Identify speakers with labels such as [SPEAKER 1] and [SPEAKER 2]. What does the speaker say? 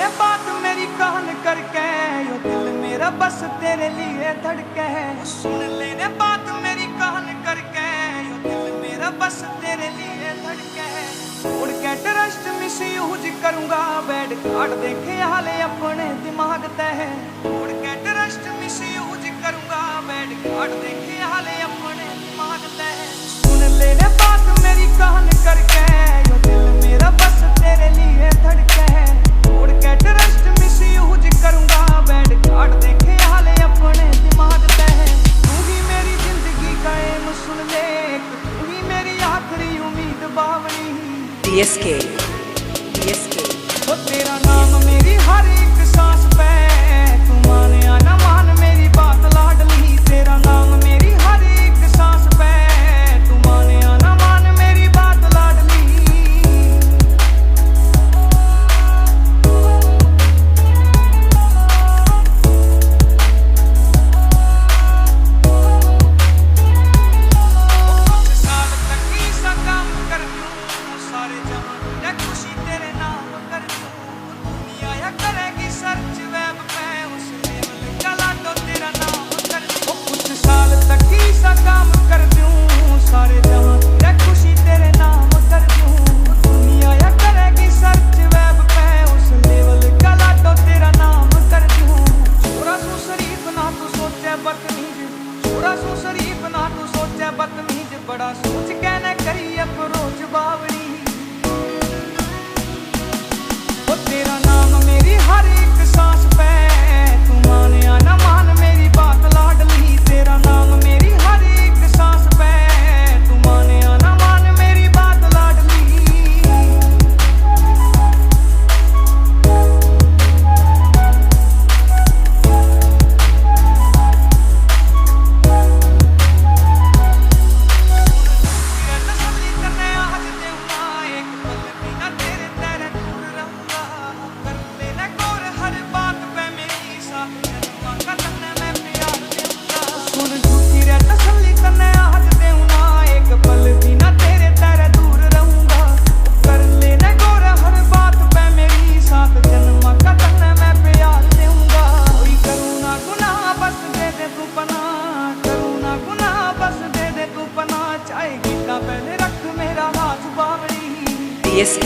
[SPEAKER 1] लेने बात मेरी कान करके, यो दिल मेरा बस तेरे लिए धड़के है। सुन लेने बात मेरी कान करके, यो दिल मेरा बस तेरे लिए धड़के है। उड़ के ट्रस्ट मिस यूज करूंगा, बैड कार्ड देखे हाले अपने दिमाग तय है। उड़ के ट्रस्ट मिस यूज करूंगा, बैड कार्ड देखे हाले अपने दिमाग तय है। सुन लेने बात मेरी कान करके, यो दिल मेरा बस तेरे लिए धड़के है। उड़ के ट्रस्ट मिस यूज करूंगा, बैड कार्ड देखे हाले अपने दिमाग तय है। तू ही मेरी जिंदगी का एम सुन ले, तू ही मेरी आखिरी उम्मीद बावनी।
[SPEAKER 2] DSK
[SPEAKER 1] वो तेरा नाम मेरी हर एक सांस पे, तू माने या ना मान मेरी बात लाडली। तेरा नाम मेरी हर एक सांस पे, तू माने या ना मान मेरी बात लाडली। कुछ साल तक ही सा काम कर दूं, सारे जहां में खुशी तेरे नाम कर दूं। दुनिया या करेगी सर्च वेब पे, उस लेवल का लाडो तेरा नाम कर दूं। कुछ साल तक ही सा काम कर दूं, सारे जहां में खुशी तेरे नाम कर दूं। दुनिया या करेगी सर्च वेब पे, उस लेवल का लाडो तेरा नाम कर दूं। छोरा सू शरीफ ना तू सोचे बदतमीज, छोरा सू शरीफ ना तू सोचे बदतमीज। बड़ा सोच कहने करी अप्रोच बावड़ी। वो तेरा नाम मेरी हर एक सांस पे, तू माने या ना मान मेरी बात लाडली। तेरा नाम मेरी हर एक सांस पे, तू माने या ना मान मेरी बात लाडली। तसल्ली करने आज देऊंगा, एक पल भी ना तेरे तेरे दूर रहूंगा। कर लेना गौर हर बात पे मेरी, साथ जन्मा का तन्ने मैं प्यार देऊंगा। सुन झूठी रे तसल्ली करने आज देऊंगा, एक पल भी ना तेरे तेरे दूर रहूंगा। कर लेना गौर हर बात पे मेरी, साथ जन्मा का तन्ने मैं प्यार देऊंगा। कोई करूँ ना गुनाह बस दे दे तू पनाह, करूँ ना गुनाह बस दे दे तू पनाह। चाहे गीता पहले रख मेरा हाथ बावड़ी।
[SPEAKER 2] DSK